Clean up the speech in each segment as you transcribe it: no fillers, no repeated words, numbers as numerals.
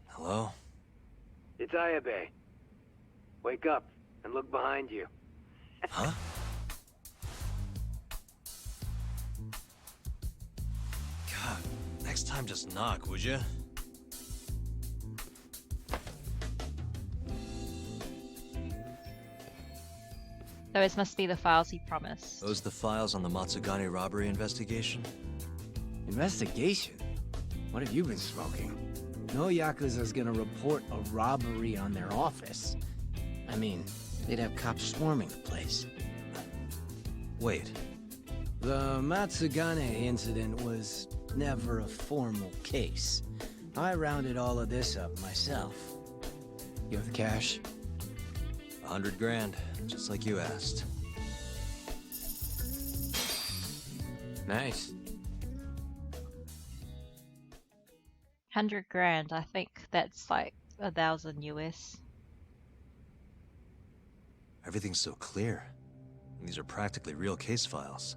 Hello? It's Ayabe. Wake up and look behind you. Huh? God, next time just knock, would you? Those must be the files he promised. Those the files on the Matsugane robbery investigation? Investigation? What have you been smoking? No Yakuza's gonna report a robbery on their office. I mean, they'd have cops swarming the place. Wait. The Matsugane incident was never a formal case. I rounded all of this up myself. You have the cash? 100 grand, just like you asked. Nice. 100 grand, I think that's like 1,000 US. Everything's so clear. These are practically real case files.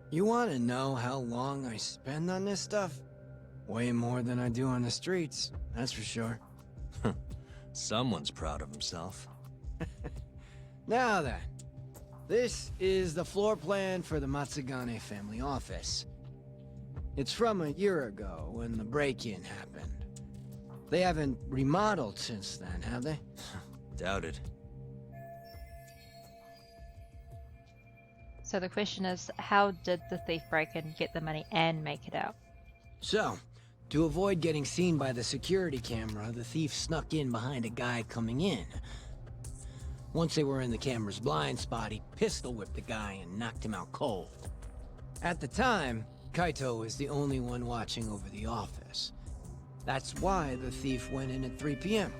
You want to know how long I spend on this stuff? Way more than I do on the streets, that's for sure. Someone's proud of himself. Now then, this is the floor plan for the Matsugane family office. It's from a year ago when the break-in happened. They haven't remodeled since then, have they? Doubted. So the question is, how did the thief break in, get the money, and make it out? So, to avoid getting seen by the security camera, the thief snuck in behind a guy coming in. Once they were in the camera's blind spot, he pistol-whipped the guy and knocked him out cold. At the time, Kaito was the only one watching over the office. That's why the thief went in at 3 p.m.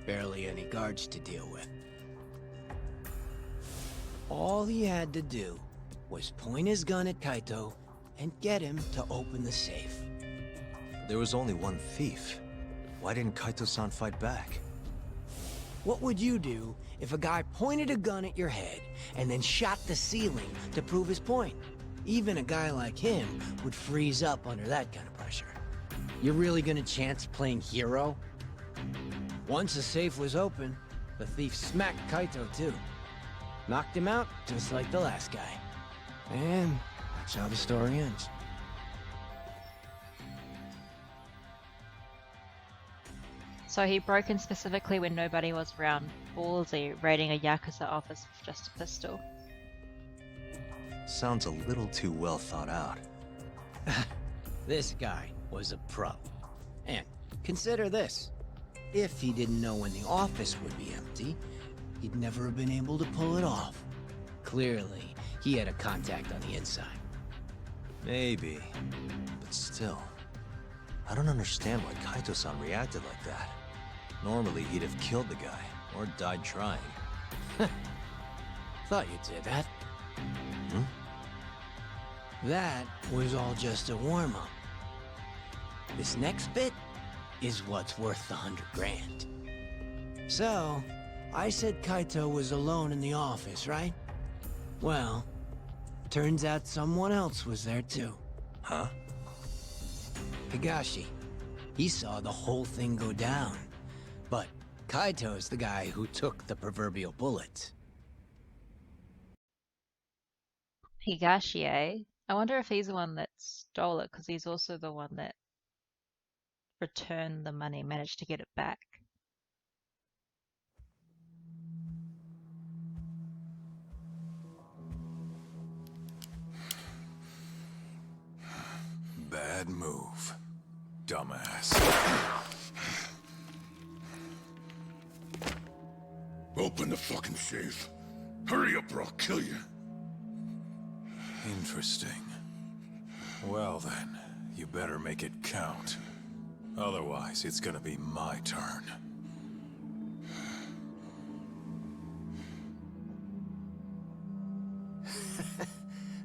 Barely any guards to deal with. All he had to do was point his gun at Kaito and get him to open the safe. There was only one thief. Why didn't Kaito-san fight back? What would you do if a guy pointed a gun at your head and then shot the ceiling to prove his point? Even a guy like him would freeze up under that kind of pressure. You're really gonna chance playing hero? Once the safe was open, the thief smacked Kaito too. Knocked him out just like the last guy. And that's how the story ends. So he broke in specifically when nobody was around, ballsy, raiding a Yakuza office with just a pistol. Sounds a little too well thought out. This guy was a pro. And consider this. If he didn't know when the office would be empty, he'd never have been able to pull it off. Clearly, he had a contact on the inside. Maybe. But still. I don't understand why Kaito-san reacted like that. Normally, he'd have killed the guy, or died trying. Thought you'd say that. Hmm? That was all just a warm-up. This next bit is what's worth the 100 grand. So, I said Kaito was alone in the office, right? Well, turns out someone else was there too. Huh? Higashi. He saw the whole thing go down. But Kaito's the guy who took the proverbial bullet. Higashi, eh? I wonder if he's the one that stole it, because he's also the one that returned the money, managed to get it back. Bad move, dumbass. Open the fucking safe. Hurry up or I'll kill you. Interesting. Well then, you better make it count. Otherwise, it's gonna be my turn.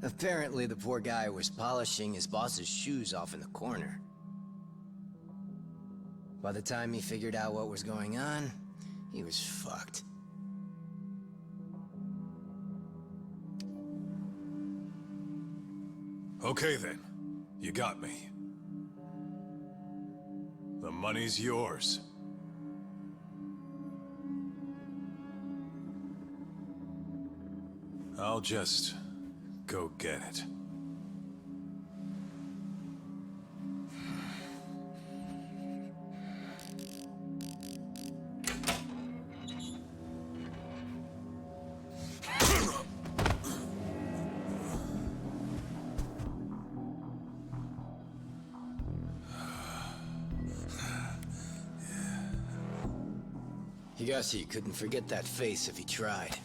Apparently the poor guy was polishing his boss's shoes off in the corner. By the time he figured out what was going on, he was fucked. Okay then. You got me. The money's yours. I'll just go get it. Higashi couldn't forget that face if he tried.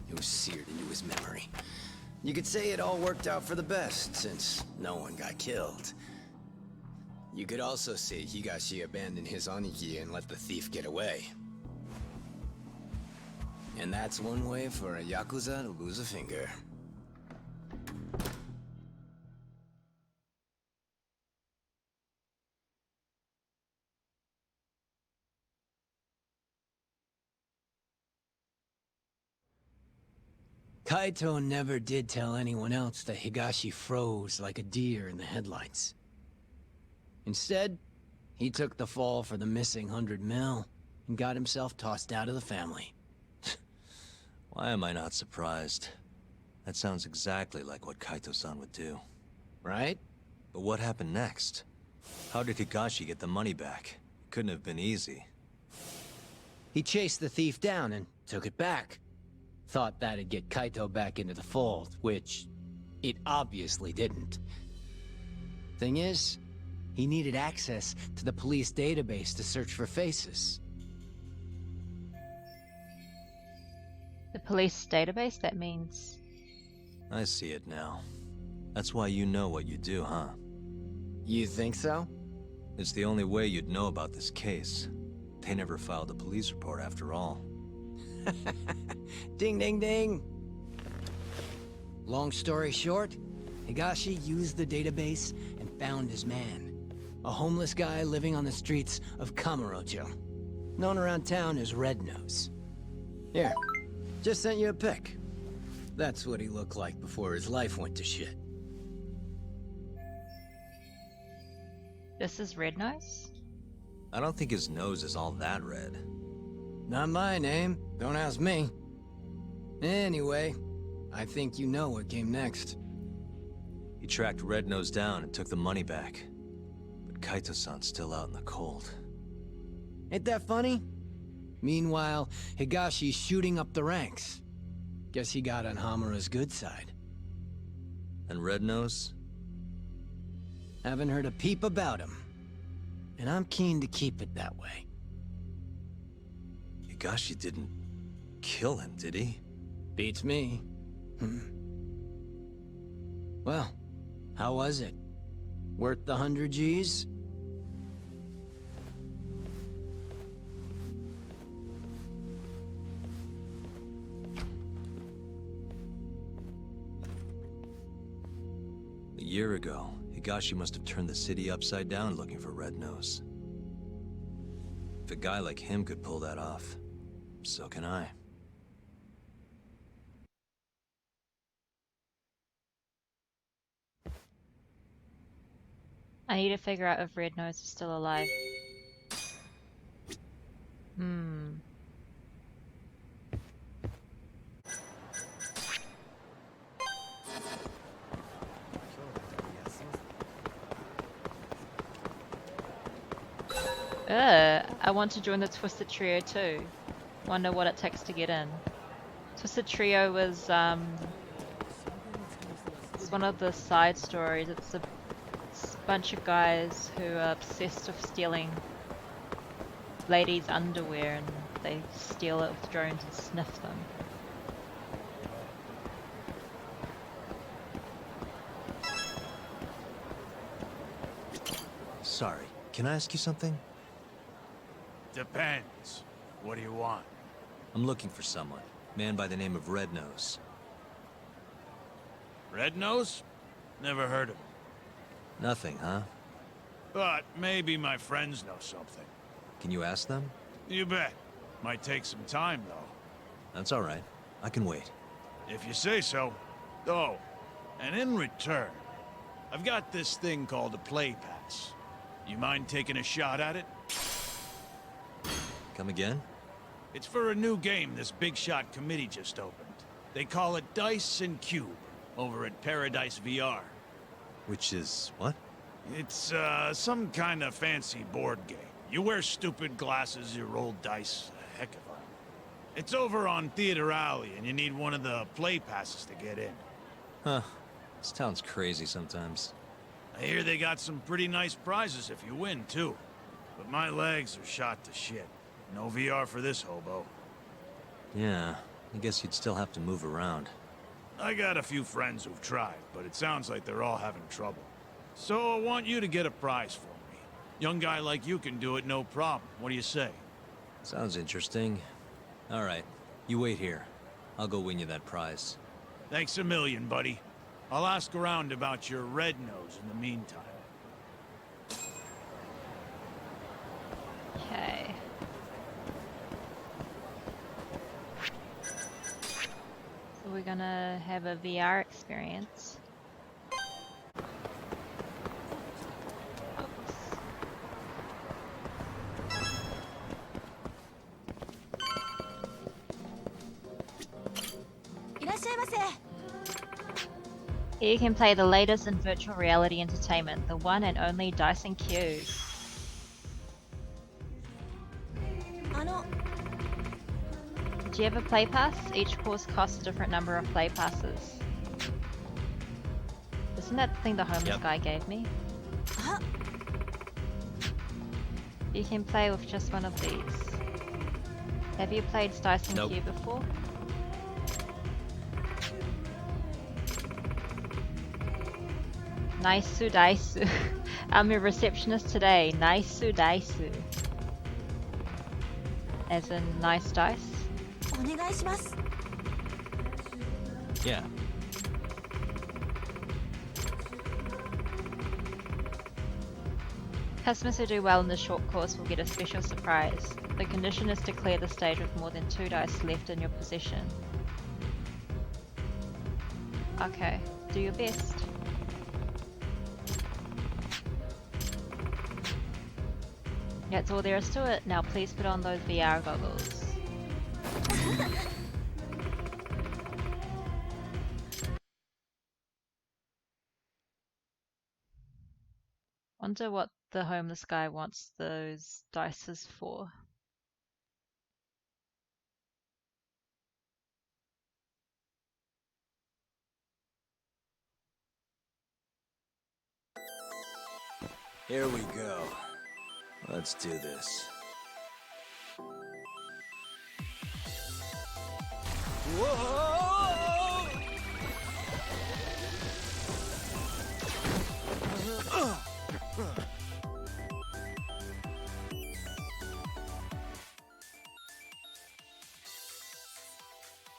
It was seared into his memory. You could say it all worked out for the best, since no one got killed. You could also say Higashi abandoned his Aniki and let the thief get away. And that's one way for a Yakuza to lose a finger. Kaito never did tell anyone else that Higashi froze like a deer in the headlights. Instead, he took the fall for the missing 100 mil and got himself tossed out of the family. Why am I not surprised? That sounds exactly like what Kaito-san would do. Right? But what happened next? How did Higashi get the money back? It couldn't have been easy. He chased the thief down and took it back. Thought that'd get Kaito back into the fold, which it obviously didn't. Thing is, he needed access to the police database to search for faces. The police database, that means... I see it now. That's why you know what you do, huh? You think so? It's the only way you'd know about this case. They never filed a police report after all. Ding, ding, ding. Long story short, Higashi used the database and found his man. A homeless guy living on the streets of Kamurocho. Known around town as Red Nose. Here, just sent you a pic. That's what he looked like before his life went to shit. This is Red Nose? I don't think his nose is all that red. Not my name. Don't ask me. Anyway, I think you know what came next. He tracked Red Nose down and took the money back. But Kaito-san's still out in the cold. Ain't that funny? Meanwhile, Higashi's shooting up the ranks. Guess he got on Hamura's good side. And Red Nose? Haven't heard a peep about him. And I'm keen to keep it that way. Higashi didn't kill him, did he? Beats me. Well, how was it? Worth the 100 G's? A year ago, Higashi must have turned the city upside down looking for Red Nose. If a guy like him could pull that off, so can I. I need to figure out if Red Nose is still alive. I want to join the Twisted Trio too. Wonder what it takes to get in. Twisted Trio was it's one of the side stories. It's a bunch of guys who are obsessed with stealing ladies' underwear, and they steal it with drones and sniff them. Sorry, can I ask you something? Depends. What do you want? I'm looking for someone. Man by the name of Red Nose. Red Nose? Never heard of him. Nothing, huh? But maybe my friends know something. Can you ask them? You bet. Might take some time, though. That's all right. I can wait. If you say so. Oh, and in return, I've got this thing called a play pass. You mind taking a shot at it? Come again? It's for a new game this big shot committee just opened. They call it Dice and Cube, over at Paradise VR. Which is what? It's, some kind of fancy board game. You wear stupid glasses, you roll dice, a heck of a... It's over on Theater Alley, and you need one of the play passes to get in. Huh. This town's crazy sometimes. I hear they got some pretty nice prizes if you win, too. But my legs are shot to shit. No VR for this hobo. Yeah, I guess you'd still have to move around. I got a few friends who've tried, but it sounds like they're all having trouble. So I want you to get a prize for me. Young guy like you can do it, no problem. What do you say? Sounds interesting. Alright, you wait here. I'll go win you that prize. Thanks a million, buddy. I'll ask around about your red nose in the meantime. Okay. So we're gonna have a VR experience. Oops. Here you can play the latest in virtual reality entertainment, the one and only Dice and Cube. Do you have a play pass? Each course costs a different number of play passes. Isn't that the thing the homeless guy gave me? You can play with just one of these. Have you played Dice and Cube before? Naisu Daisu. I'm your receptionist today. Naisu Daisu. As in nice dice? Yeah. Customers who do well in the short course will get a special surprise. The condition is to clear the stage with more than 2 dice left in your possession. Okay, do your best. That's all there is to it. Now please put on those VR goggles. Wonder what the homeless guy wants those dices for. Here we go. Let's do this. Whoa!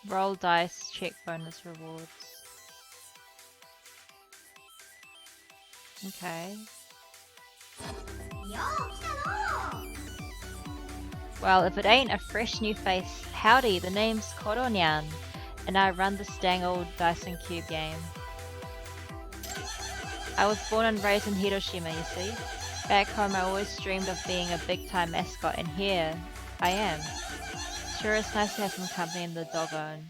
Roll dice, check bonus rewards. Okay. Well, if it ain't a fresh new face, howdy, the name's Koronyan, and I run this dang old Dice and Cube game. I was born and raised in Hiroshima, you see. Back home I always dreamed of being a big time mascot, and here I am. Sure, it's nice to have some company in the doggone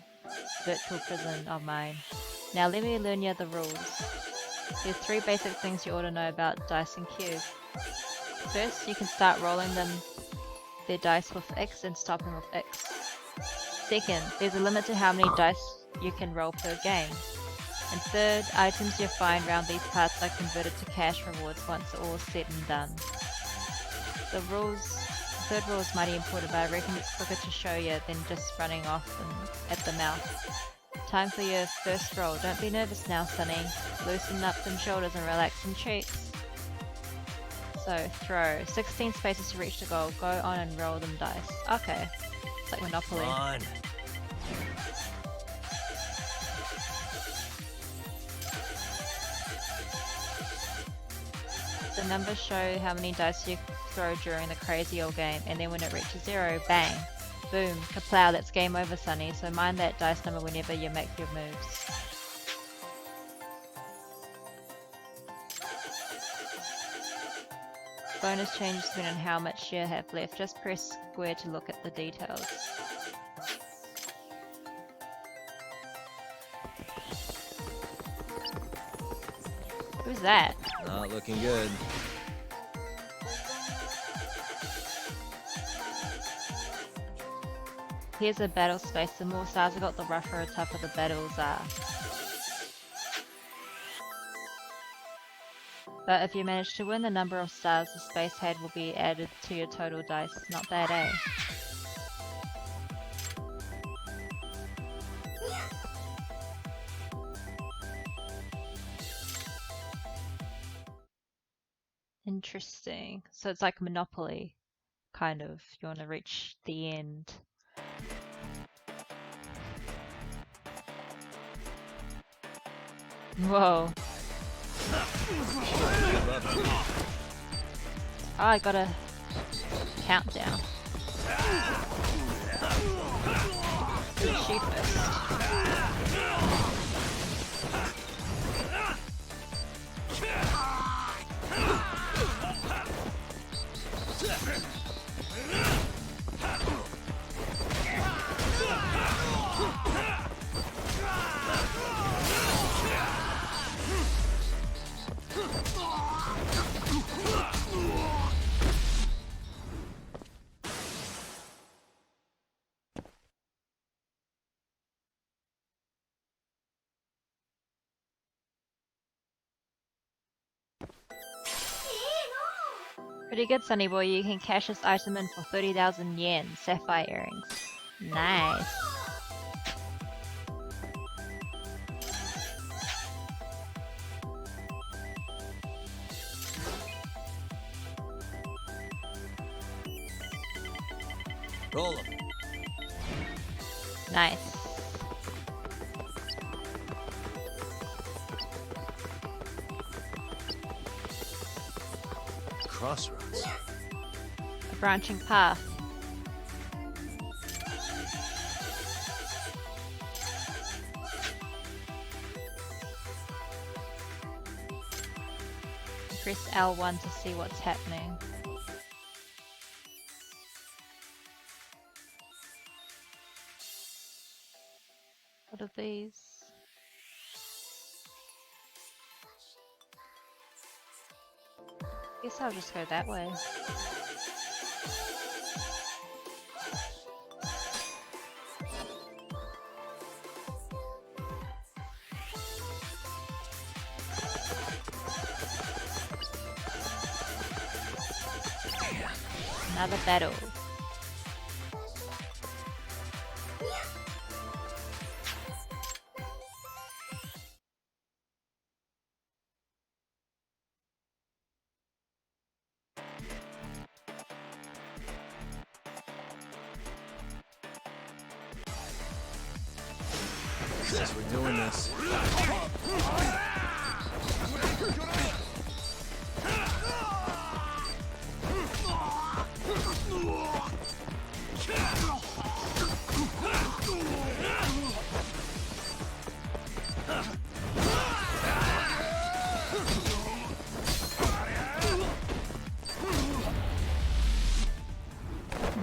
virtual prison of mine. Now let me learn you the rules. There's 3 basic things you ought to know about Dice and Cube. First, you can start rolling their dice with X and stop them with X. Second, there's a limit to how many dice you can roll per game. And third, items you find around these parts are converted to cash rewards once all said and done. The third rule is mighty important, but I reckon it's quicker to show you than just running off at the mouth. Time for your first roll. Don't be nervous now, Sonny. Loosen up them shoulders and relax some cheeks. So, throw. 16 spaces to reach the goal. Go on and roll them dice. Okay. It's like Monopoly. Come on. The numbers show how many dice you throw during the crazy old game, and then when it reaches 0, bang! Boom! Kaplow, that's game over, Sonny, so mind that dice number whenever you make your moves. bonus changes depending on how much you have left. Just press square to look at the details. Who's that? Not looking good. Here's a battle space. The more stars I got, the rougher and tougher the battles are. But if you manage to win, the number of stars the space had will be added to your total dice. Not bad, eh? Interesting. So it's like Monopoly, kind of. You want to reach the end. Whoa. Oh, I got a countdown. Who's she first? Pretty good, Sonny Boy. You can cash this item in for 30,000 yen. Sapphire earrings. Nice. Roll 'em. Nice. Crossroads. A branching path. Press L1 to see what's happening. What are these? Guess I'll just go that way. Another battle. Guess we're doing this.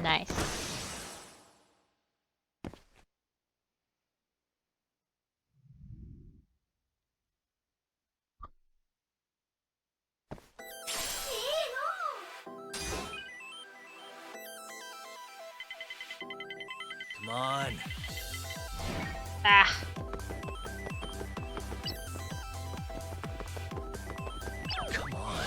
Nice. Come on. Ah. Come on.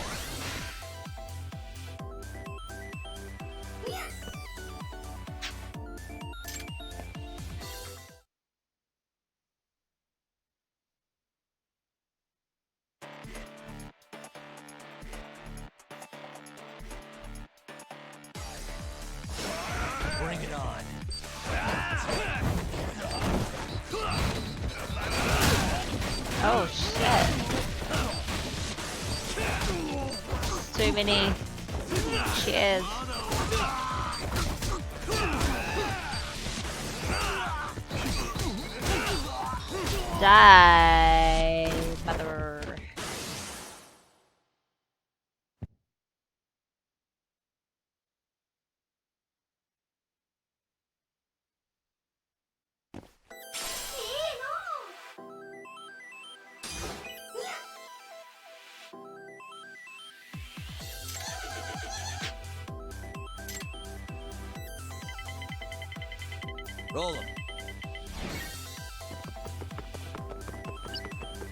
Bring it on. Oh shit. Too many chairs. Die, mother. Roll him.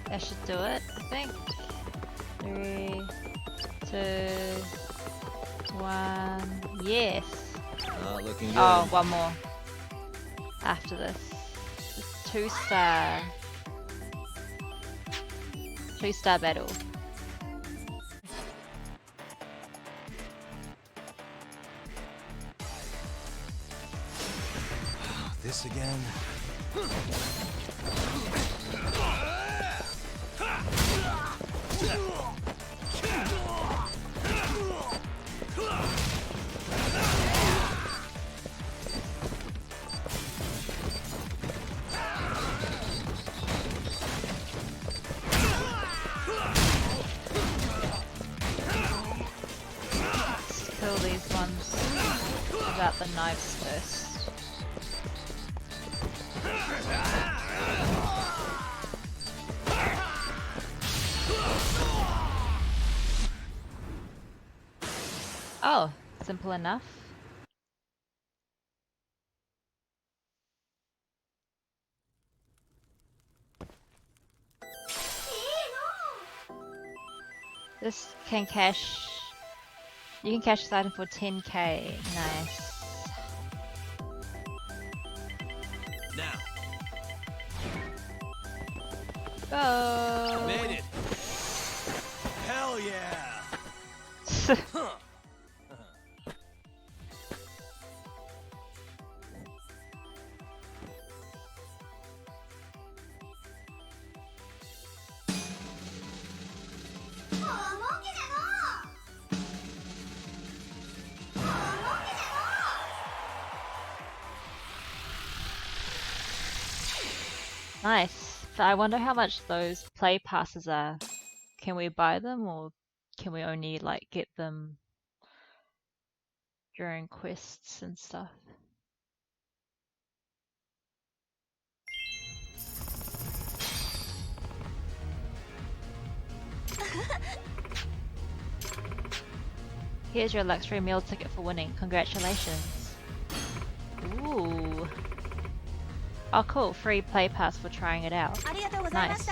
That should do it, I think. 3, 2, 1. Yes. Not looking good. Oh, one more. After this. 2-star. 2-star battle. This again? Let's kill these ones. About the knives first. Oh, simple enough. This can cash. You can cash this item for 10k. Nice. Now. Go. Made it. Hell yeah. Nice. But I wonder how much those play passes are. Can we buy them or can we only like get them during quests and stuff? Here's your luxury meal ticket for winning. Congratulations. Ooh. Oh cool, free play pass for trying it out. Nice.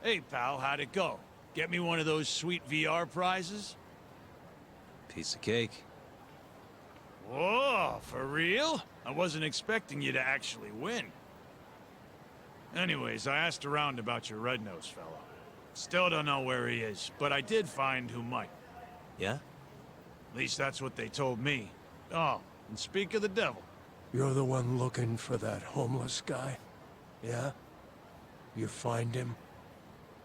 Hey, pal, how'd it go? Get me one of those sweet VR prizes? Piece of cake. Whoa, for real? I wasn't expecting you to actually win. Anyways, I asked around about your red-nosed fellow. Still don't know where he is, but I did find who might. Yeah? At least that's what they told me. Oh, and speak of the devil. You're the one looking for that homeless guy? Yeah? You find him?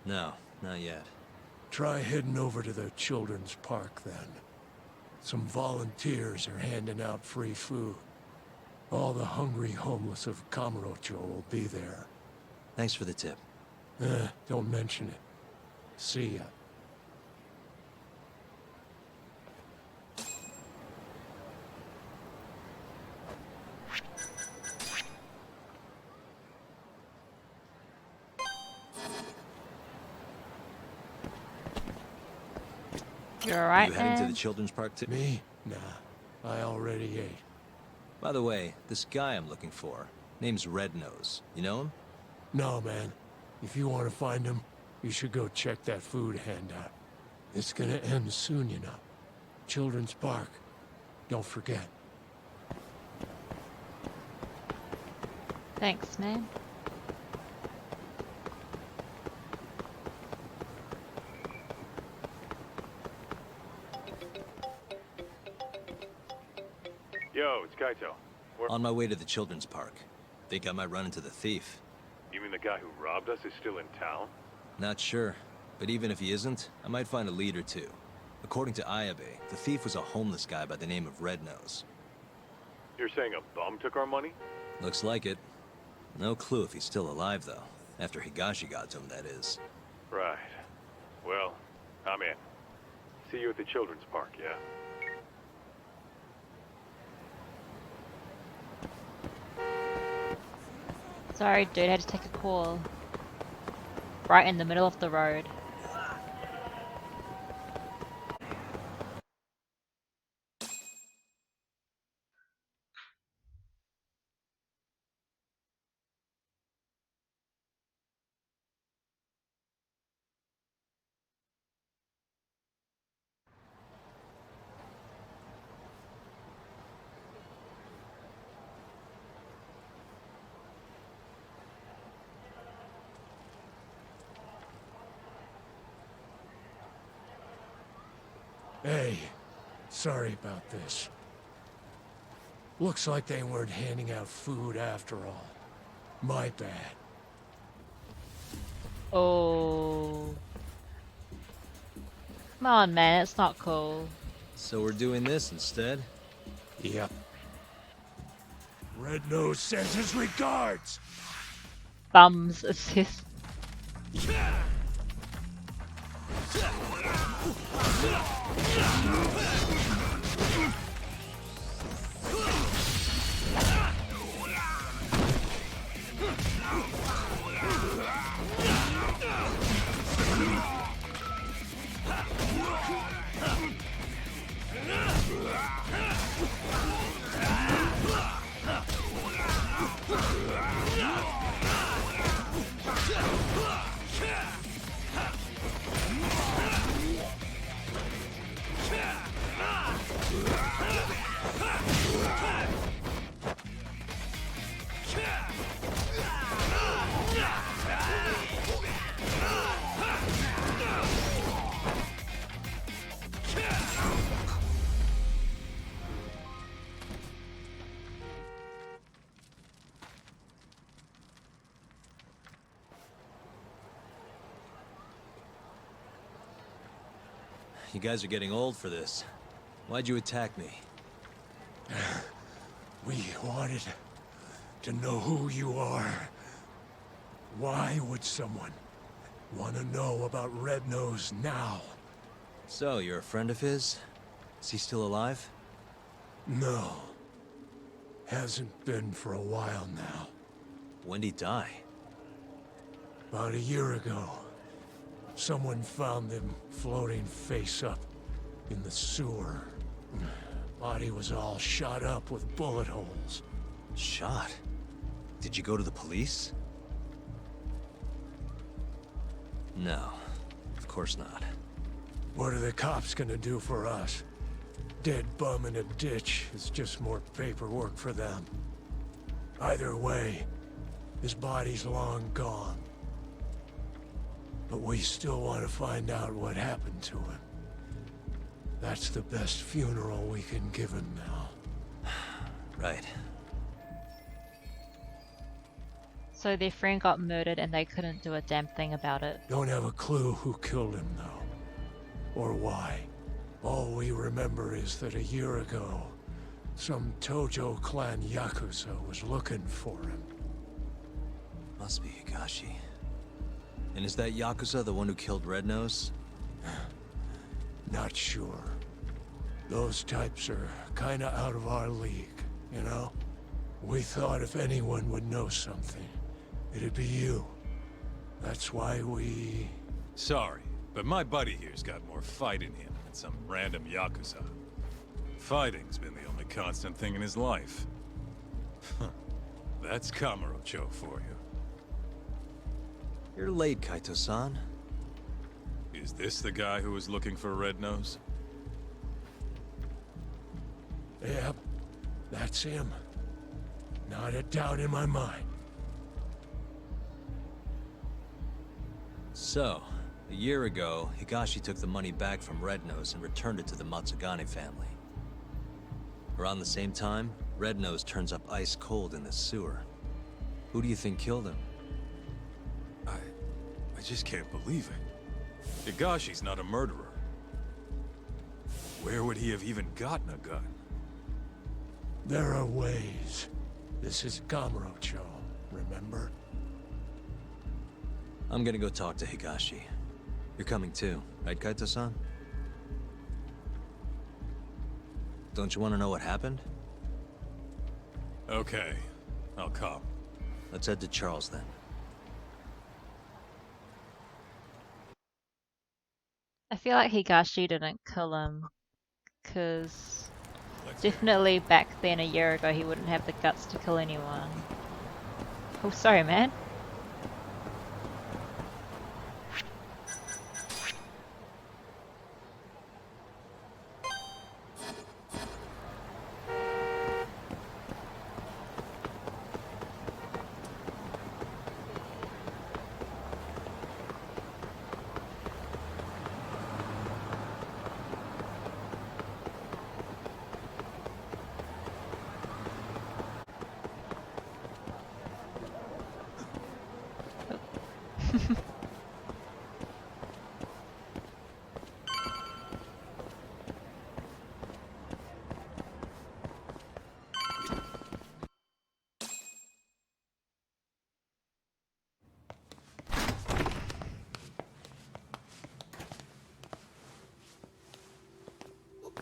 No, not yet. Try heading over to the children's park then. Some volunteers are handing out free food. All the hungry homeless of Kamurocho will be there. Thanks for the tip. Don't mention it. See ya. You're alright, You heading to man? the children's park too? Me? Nah. I already ate. By the way, this guy I'm looking for, name's Red Nose. You know him? No, man. If you want to find him, you should go check that food handout. It's gonna end soon, you know. Children's Park. Don't forget. Thanks, man. Yo, it's Kaito. On my way to the children's park. Think I might run into the thief. You mean the guy who robbed us is still in town? Not sure. But even if he isn't, I might find a lead or two. According to Ayabe, the thief was a homeless guy by the name of Red Nose. You're saying a bum took our money? Looks like it. No clue if he's still alive, though. After Higashi got to him, that is. Right. Well, I'm in. See you at the children's park, yeah? Sorry, dude, I had to take a call. Right in the middle of the road. Hey, sorry about this. Looks like they weren't handing out food after all. My bad. Oh. Come on, man, it's not cool. So we're doing this instead? Yep. Red Nose sends his regards! Bums assist. You guys are getting old for this. Why'd you attack me? We wanted to know who you are. Why would someone want to know about Red Nose now? So, you're a friend of his? Is he still alive? No. Hasn't been for a while now. When'd he die? About a year ago. Someone found them floating face up in the sewer. Body was all shot up with bullet holes. Shot? Did you go to the police? No, of course not. What are the cops gonna do for us? Dead bum in a ditch is just more paperwork for them. Either way, his body's long gone. But we still want to find out what happened to him. That's the best funeral we can give him now. Right. So their friend got murdered and they couldn't do a damn thing about it. Don't have a clue who killed him, though. Or why. All we remember is that a year ago, some Tojo clan Yakuza was looking for him. Must be Higashi. And is that Yakuza the one who killed Red Nose? Not sure. Those types are kinda out of our league, you know? We thought if anyone would know something, it'd be you. That's why we... Sorry, but my buddy here's got more fight in him than some random Yakuza. Fighting's been the only constant thing in his life. That's Kamurocho for you. You're late, Kaito-san. Is this the guy who was looking for Red Nose? Yep, that's him. Not a doubt in my mind. So, a year ago, Higashi took the money back from Red Nose and returned it to the Matsugane family. Around the same time, Red Nose turns up ice cold in the sewer. Who do you think killed him? I just can't believe it. Higashi's not a murderer. Where would he have even gotten a gun? There are ways. This is Kamurocho, remember? I'm gonna go talk to Higashi. You're coming too, right, Kaito-san? Don't you want to know what happened? Okay, I'll come. Let's head to Charles then. I feel like Higashi didn't kill him, because Let's definitely back then a year ago he wouldn't have the guts to kill anyone. Oh, sorry, man.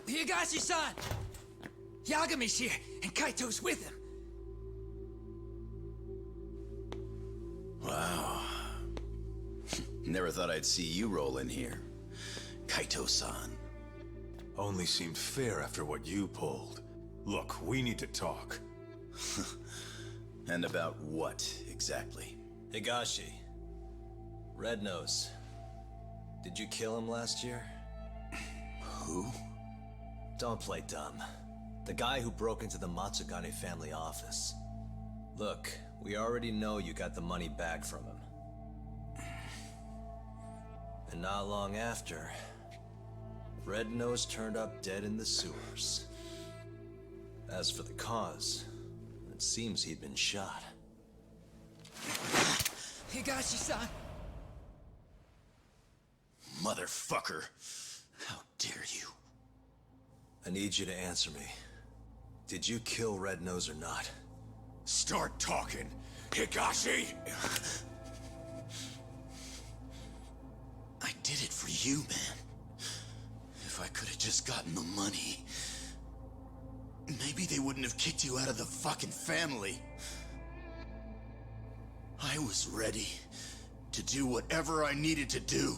Higashi-san! Yagami's here, and Kaito's with him. Wow. Never thought I'd see you roll in here. Kaito-san. Only seemed fair after what you pulled. Look, we need to talk. And about what, exactly? Higashi. Red Nose. Did you kill him last year? Who? Don't play dumb. The guy who broke into the Matsugane family office. Look, we already know you got the money back from him. And not long after, Red Nose turned up dead in the sewers. As for the cause, it seems he'd been shot. Higashi-san! Motherfucker. How dare you? I need you to answer me. Did you kill Red Nose or not? Start talking, Higashi! I did it for you, man. If I could have just gotten the money, maybe they wouldn't have kicked you out of the fucking family. I was ready to do whatever I needed to do.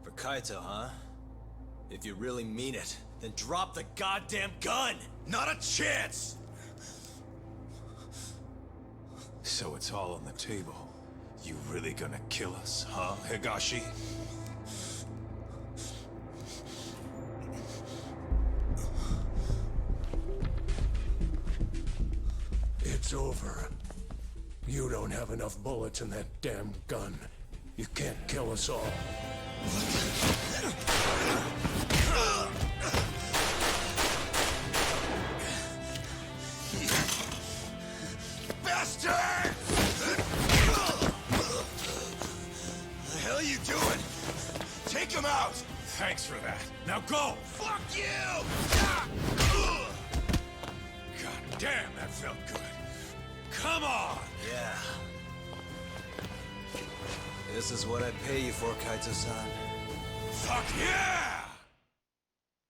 For Kaito, huh? If you really mean it, then drop the goddamn gun! Not a chance! So it's all on the table. You really gonna kill us, huh, Higashi? It's over. You don't have enough bullets in that damn gun. You can't kill us all. Bastard! The hell you doing? Take him out! Thanks for that. Now go! Fuck you! God damn, that felt good. Come on! Yeah. This is what I pay you for, Kaito-san. Fuck yeah!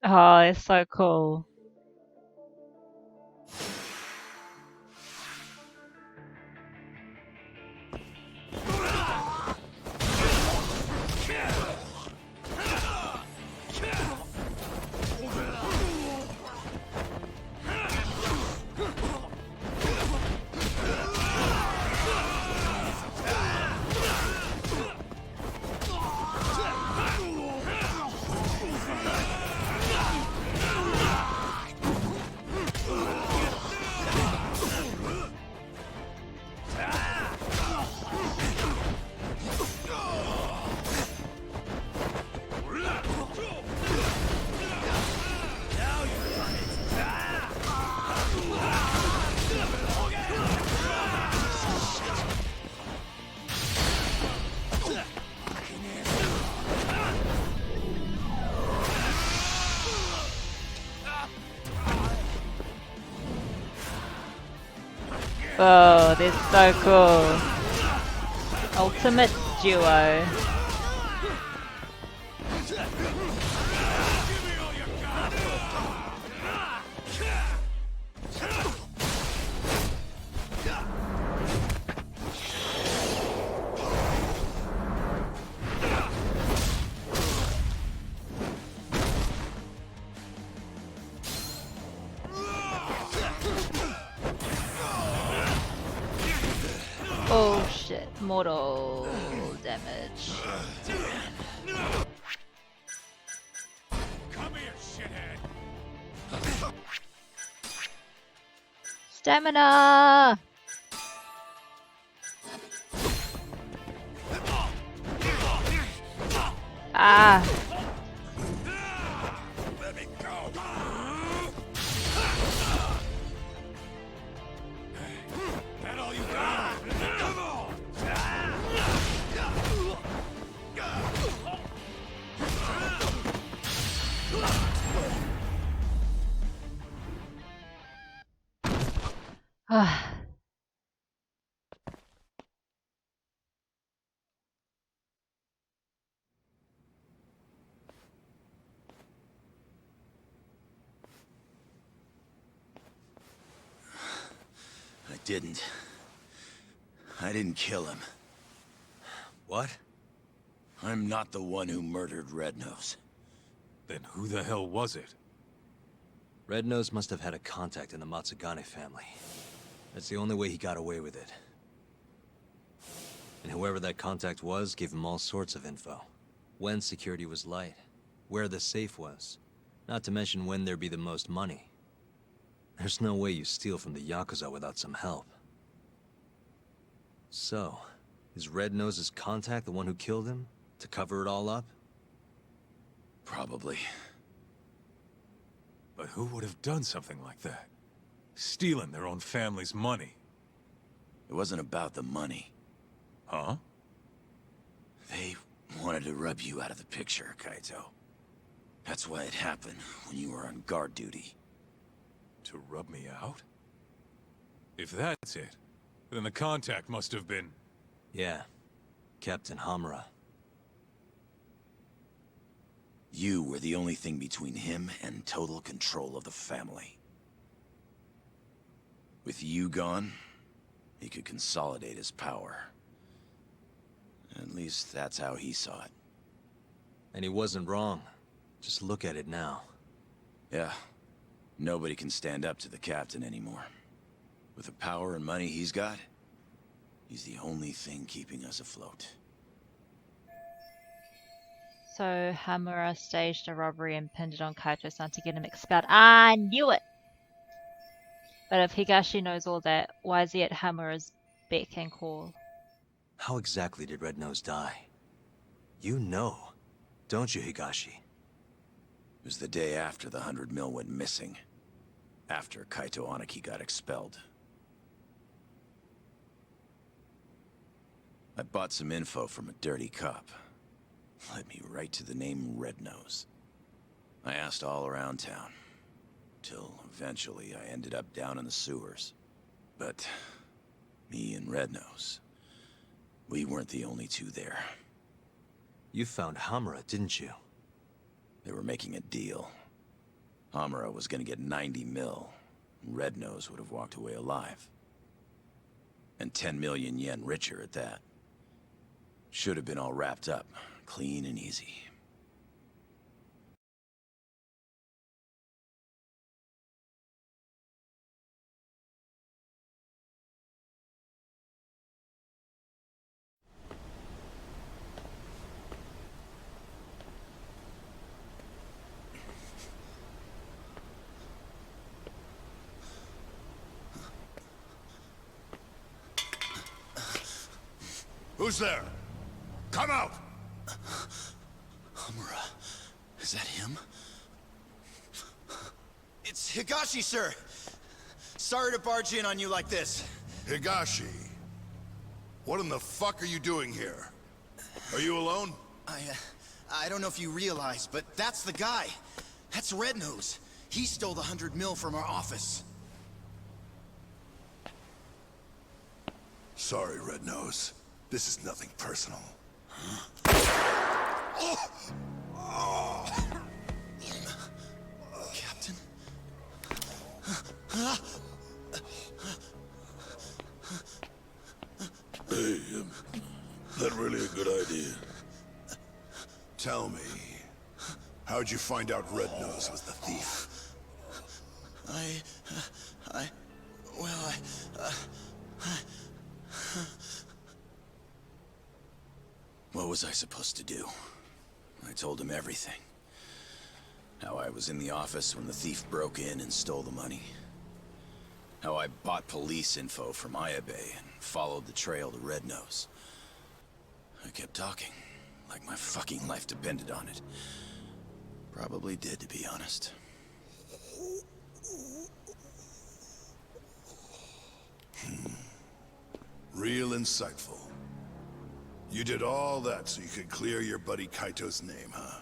Oh, it's so cool. Oh, they're so cool. Ultimate duo. Oh shit, mortal damage. Come here, shithead. Stamina! Ah! Let me go. That all you got? Come on. Ah. I didn't kill him. What? I'm not the one who murdered Red Nose. Then who the hell was it? Red Nose must have had a contact in the Matsugane family. That's the only way he got away with it. And whoever that contact was gave him all sorts of info. When security was light, where the safe was, not to mention when there'd be the most money. There's no way you steal from the Yakuza without some help. So, is Red Nose's contact the one who killed him? To cover it all up? Probably. But who would have done something like that? Stealing their own family's money. It wasn't about the money. Huh? They wanted to rub you out of the picture, Kaito. That's why it happened when you were on guard duty. To rub me out? If that's it, then the contact must have been... Yeah. Captain Hamura. You were the only thing between him and total control of the family. With you gone, he could consolidate his power. At least that's how he saw it. And he wasn't wrong. Just look at it now. Yeah. Nobody can stand up to the captain anymore. With the power and money he's got, he's the only thing keeping us afloat. So Hamura staged a robbery and pinned it on Kaito-san to get him expelled. I knew it! But if Higashi knows all that, why is he at Hamura's beck and call? How exactly did Red Nose die? You know, don't you, Higashi? It was the day after the 100 mil went missing. After Kaito Aniki got expelled. I bought some info from a dirty cop. Led me right to the name Red Nose. I asked all around town. Till eventually I ended up down in the sewers. But me and Red Nose, we weren't the only two there. You found Hamura, didn't you? They were making a deal. Hamura was gonna get 90 mil. Red Nose would have walked away alive. And 10 million yen richer at that. Should have been all wrapped up, clean and easy. Who's there? Come out! Hamura, is that him? It's Higashi, sir! Sorry to barge in on you like this. Higashi. What in the fuck are you doing here? Are you alone? I don't know if you realize, but that's the guy. That's Red Nose. He stole the 100 mil from our office. Sorry, Red Nose. This is nothing personal. Captain? Hey, that really a good idea? Tell me, how'd you find out Red Nose was the thief? What was I supposed to do? I told him everything. How I was in the office when the thief broke in and stole the money. How I bought police info from Ayabe and followed the trail to Red Nose. I kept talking, like my fucking life depended on it. Probably did, to be honest. Real insightful. You did all that so you could clear your buddy Kaito's name, huh?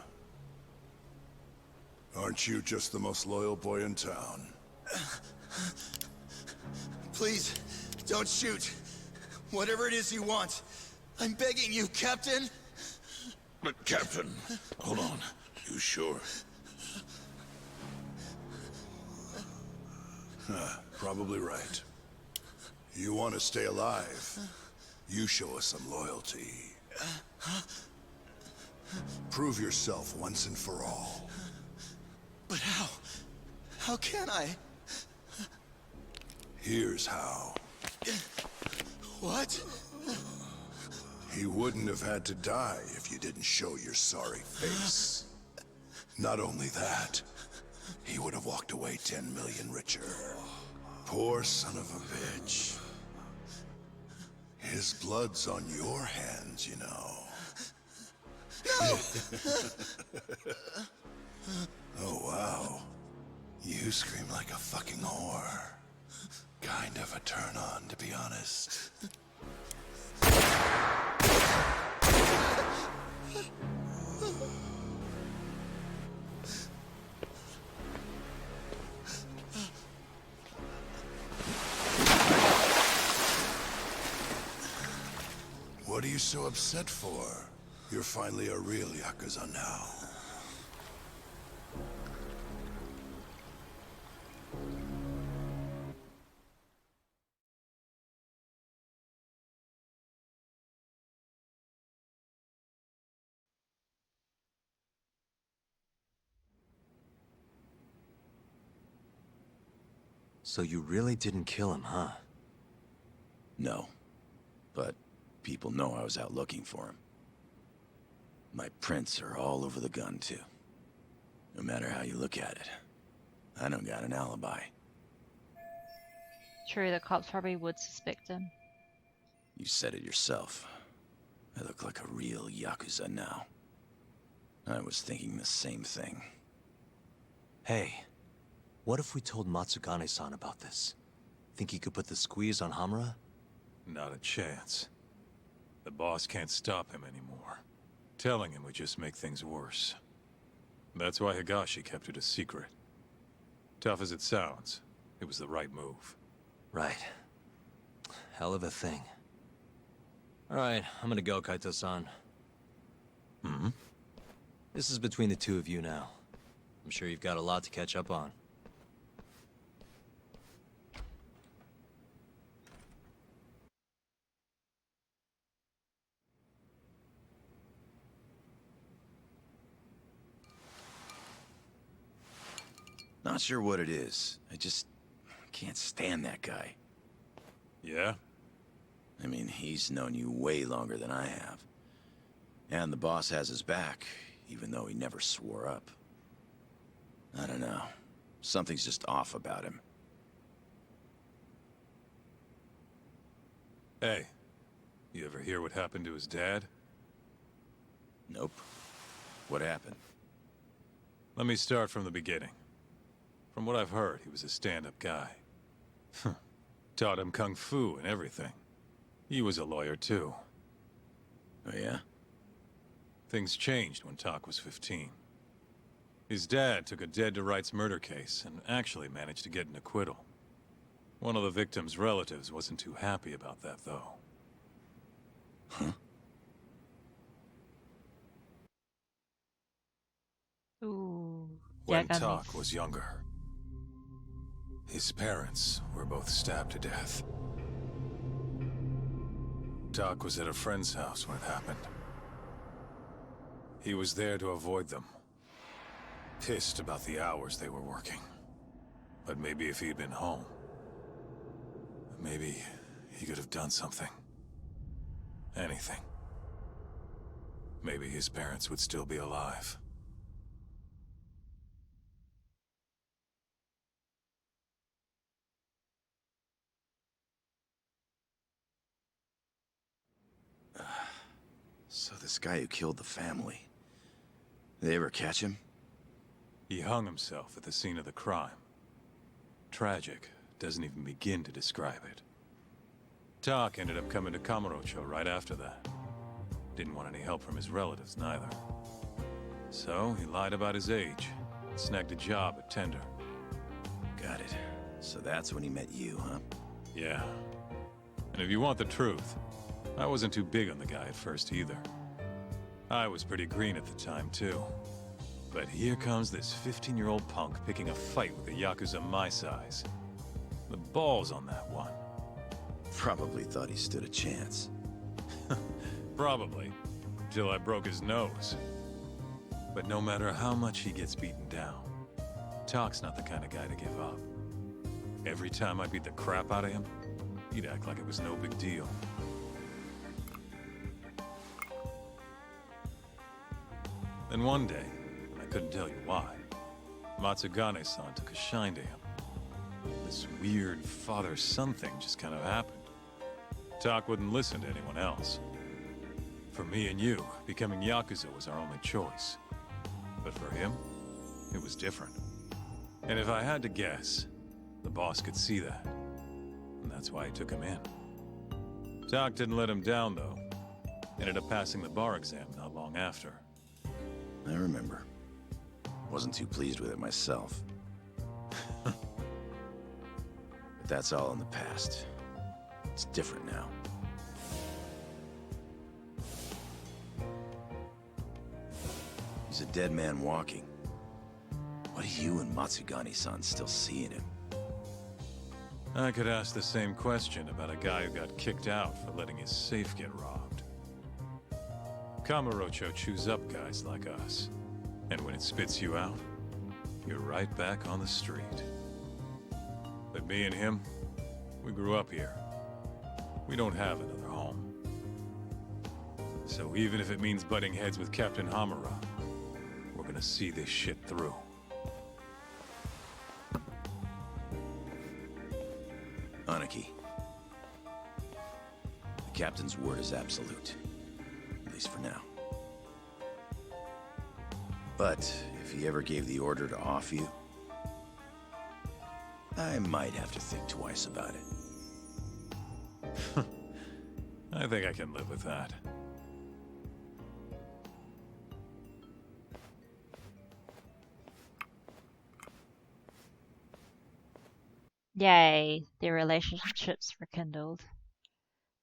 Aren't you just the most loyal boy in town? Please, don't shoot. Whatever it is you want. I'm begging you, Captain. But Captain, hold on. You sure? Probably right. You want to stay alive, you show us some loyalty. Prove yourself once and for all. But how? How can I? Here's how. What? He wouldn't have had to die if you didn't show your sorry face. Not only that, he would have walked away 10 million richer. Poor son of a bitch. His blood's on your hands, you know. No! Oh, wow. You scream like a fucking whore. Kind of a turn-on, to be honest. What are you so upset for? You're finally a real Yakuza now. So you really didn't kill him, huh? No. But people know I was out looking for him. My prints are all over the gun, too. No matter how you look at it. I don't got an alibi. True, the cops probably would suspect him. You said it yourself. I look like a real Yakuza now. I was thinking the same thing. Hey, what if we told Matsugane-san about this? Think he could put the squeeze on Hamura? Not a chance. The boss can't stop him anymore. Telling him would just make things worse. That's why Higashi kept it a secret. Tough as it sounds, it was the right move. Right. Hell of a thing. Alright, I'm gonna go, Kaito-san. Hmm? This is between the two of you now. I'm sure you've got a lot to catch up on. Not sure what it is. I just can't stand that guy. Yeah? I mean, he's known you way longer than I have. And the boss has his back, even though he never swore up. I don't know. Something's just off about him. Hey, you ever hear what happened to his dad? Nope. What happened? Let me start from the beginning. From what I've heard, he was a stand-up guy. Taught him kung fu and everything. He was a lawyer too. Oh yeah? Things changed when Tak was 15. His dad took a dead-to-rights murder case and actually managed to get an acquittal. One of the victim's relatives wasn't too happy about that, though. Huh? Ooh. When Yagamis. Tak was younger, his parents were both stabbed to death. Tak was at a friend's house when it happened. He was there to avoid them. Pissed about the hours they were working. But maybe if he'd been home, maybe he could have done something. Anything. Maybe his parents would still be alive. So this guy who killed the family, did they ever catch him? He hung himself at the scene of the crime. Tragic doesn't even begin to describe it. Tak ended up coming to Kamurocho right after that. Didn't want any help from his relatives, neither. So he lied about his age, and snagged a job at Tender. Got it. So that's when he met you, huh? Yeah. And if you want the truth, I wasn't too big on the guy at first either. I was pretty green at the time, too. But here comes this 15-year-old punk picking a fight with a Yakuza my size. The balls on that one. Probably thought he stood a chance. Probably. Till I broke his nose. But no matter how much he gets beaten down, Tak's not the kind of guy to give up. Every time I beat the crap out of him, he'd act like it was no big deal. Then one day, and I couldn't tell you why, Matsugane-san took a shine to him. This weird father-son thing just kind of happened. Tak wouldn't listen to anyone else. For me and you, becoming Yakuza was our only choice. But for him, it was different. And if I had to guess, the boss could see that. And that's why he took him in. Tak didn't let him down, though. Ended up passing the bar exam not long after. I remember. Wasn't too pleased with it myself. But that's all in the past. It's different now. He's a dead man walking. What do you and Matsugane-san still see in him? I could ask the same question about a guy who got kicked out for letting his safe get robbed. Kamurocho chews up guys like us. And when it spits you out, you're right back on the street. But me and him, we grew up here. We don't have another home. So even if it means butting heads with Captain Hamura, we're gonna see this shit through. Aniki. The captain's word is absolute. At least for now. But if he ever gave the order to off you, I might have to think twice about it. I think I can live with that. Yay, their relationships rekindled.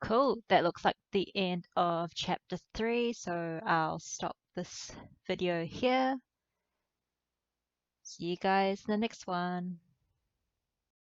Cool, that looks like the end of chapter 3, so I'll stop this video here. See you guys in the next one.